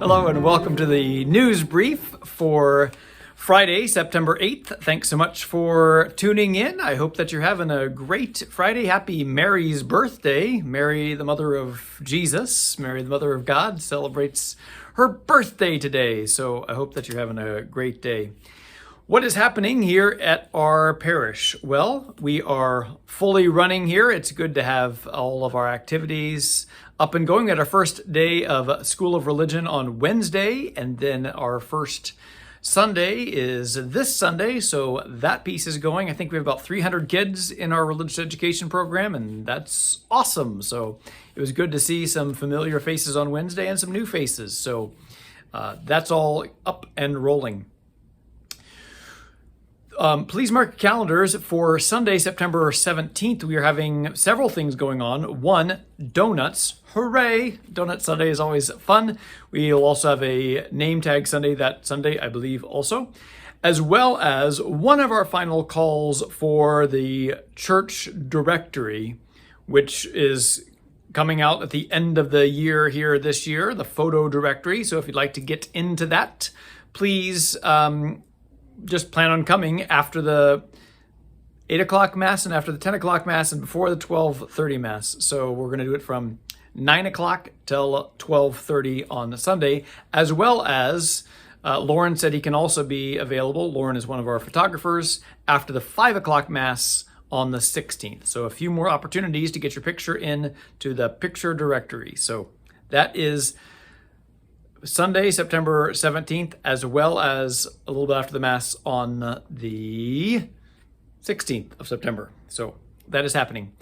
Hello and welcome to the news brief for Friday, September 8th. Thanks so much for tuning in. I hope that you're having a great Friday. Happy Mary's birthday. Mary, the mother of Jesus, Mary, the mother of God, celebrates her birthday today. So I hope that you're having a great day. What is happening here at our parish? Well, we are fully running here. It's good to have all of our activities up and going. We had our first day of School of Religion on Wednesday, and then our first Sunday is this Sunday, so that piece is going. I think we have about 300 kids in our religious education program, and that's awesome. So it was good to see some familiar faces on Wednesday and some new faces. So that's all up and rolling. Please mark your calendars for Sunday, September 17th. We are having several things going on. One, donuts. Hooray! Donut Sunday is always fun. We'll also have a name tag Sunday that Sunday, I believe, also, as well as one of our final calls for the church directory, which is coming out at the end of the year here this year, the photo directory. So if you'd like to get into that, please just plan on coming after the 8 o'clock Mass and after the 10 o'clock Mass and before the 12:30 Mass. So we're going to do it from 9 o'clock till 12:30 on Sunday, as well as Lauren said he can also be available. Lauren is one of our photographers after the 5 o'clock Mass on the 16th. So a few more opportunities to get your picture in to the picture directory. So that is Sunday, September 17th, as well as a little bit after the Mass on the 16th of September. So that is happening.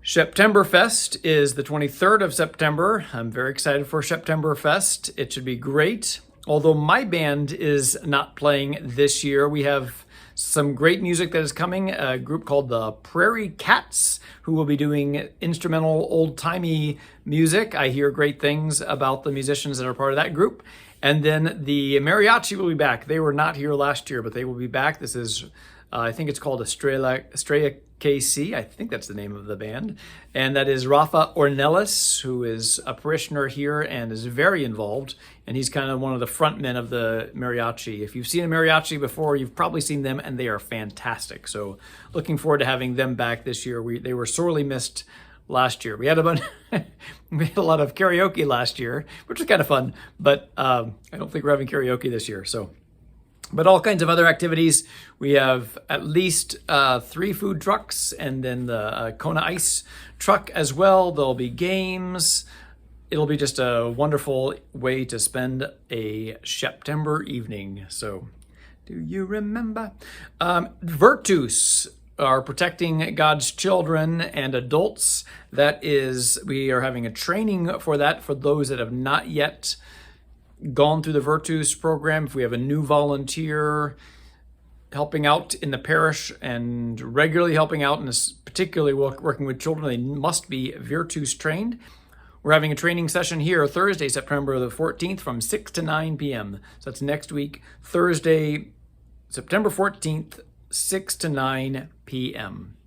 Septemberfest is the 23rd of September. I'm very excited for Septemberfest. It should be great. Although my band is not playing this year, we have some great music that is coming. A group called the Prairie Cats, who will be doing instrumental old-timey music. I hear great things about the musicians that are part of that group. And then the mariachi will be back. They were not here last year, but they will be back. This is, I think it's called Estrella KC. I think that's the name of the band. And that is Rafa Ornelas, who is a parishioner here and is very involved. And he's kind of one of the front men of the mariachi. If you've seen a mariachi before, you've probably seen them, and they are fantastic. So looking forward to having them back this year. They were sorely missed last year. We had a lot of karaoke last year, which was kind of fun, but I don't think we're having karaoke this year. But all kinds of other activities. We have at least 3 food trucks and then the Kona Ice truck as well. There'll be games. It'll be just a wonderful way to spend a September evening. So, do you remember? Virtus are protecting God's children and adults. That is, we are having a training for that for those that have not yet gone through the Virtus program. If we have a new volunteer helping out in the parish and regularly helping out, and particularly working with children, they must be Virtus trained. We're having a training session here Thursday, September the 14th from 6 to 9 p.m. So that's next week, Thursday, September 14th, 6 to 9 p.m.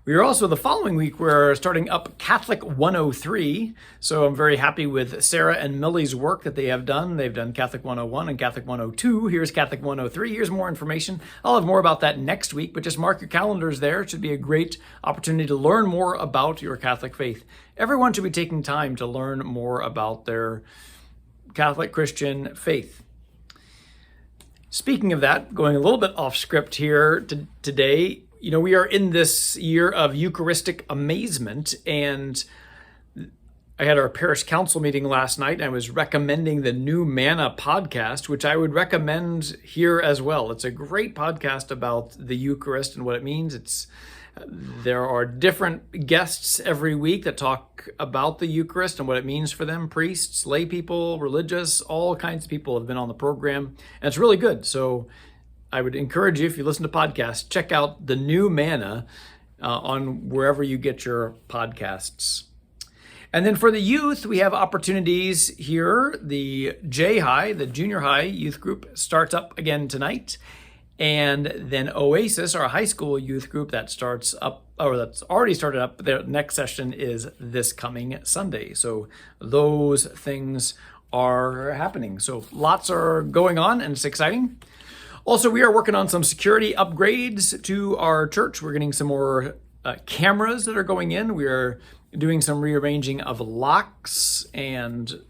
We are also, the following week, we're starting up Catholic 103. So I'm very happy with Sarah and Millie's work that they have done. They've done Catholic 101 and Catholic 102. Here's Catholic 103. Here's more information. I'll have more about that next week, but just mark your calendars there. It should be a great opportunity to learn more about your Catholic faith. Everyone should be taking time to learn more about their Catholic Christian faith. Speaking of that, going a little bit off script here today, you know, we are in this year of Eucharistic amazement, and I had our parish council meeting last night, and I was recommending the New Manna podcast, which I would recommend here as well. It's a great podcast about the Eucharist and what it means. There are different guests every week that talk about the Eucharist and what it means for them. Priests, lay people, religious, all kinds of people have been on the program, and it's really good. So I would encourage you, if you listen to podcasts, check out the New Manna on wherever you get your podcasts. And then for the youth, we have opportunities here. The J High, the junior high youth group, starts up again tonight. And then Oasis, our high school youth group, that starts up, or that's already started up. Their next session is this coming Sunday. So those things are happening. So lots are going on, and it's exciting. Also, we are working on some security upgrades to our church. We're getting some more cameras that are going in. We are doing some rearranging of locks and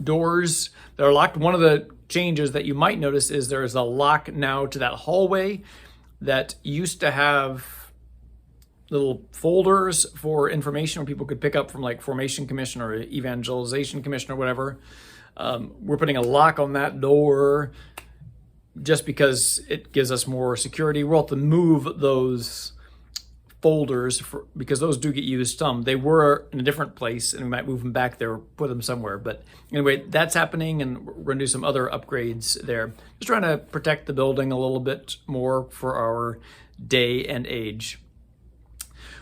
doors that are locked. One of the changes that you might notice is there's a lock now to that hallway that used to have little folders for information where people could pick up from like Formation Commission or Evangelization Commission or whatever. We're putting a lock on that door just because it gives us more security. We'll have to move those folders because those do get used some. They were in a different place and we might move them back there or put them somewhere. But anyway, that's happening, and we're going to do some other upgrades there. Just trying to protect the building a little bit more for our day and age.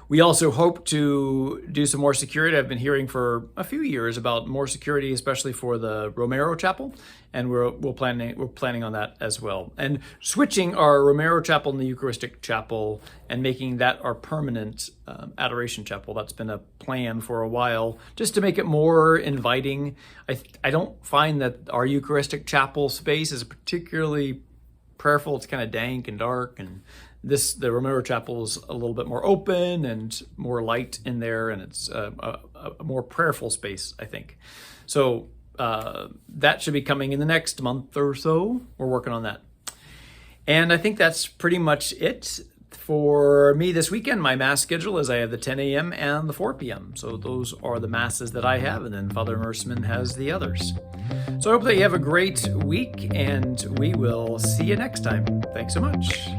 We also hope to do some more security. I've been hearing for a few years about more security, especially for the Romero Chapel, and we're planning on that as well. And switching our Romero Chapel and the Eucharistic Chapel and making that our permanent Adoration Chapel. That's been a plan for a while, just to make it more inviting. I don't find that our Eucharistic Chapel space is particularly prayerful. It's kind of dank and dark, and the Romero Chapel is a little bit more open and more light in there, and it's a more prayerful space, I think. So that should be coming in the next month or so. We're working on that. And I think that's pretty much it for me this weekend. My Mass schedule is I have the 10 a.m. and the 4 p.m. So those are the Masses that I have, and then Father Merseman has the others. So I hope that you have a great week, and we will see you next time. Thanks so much.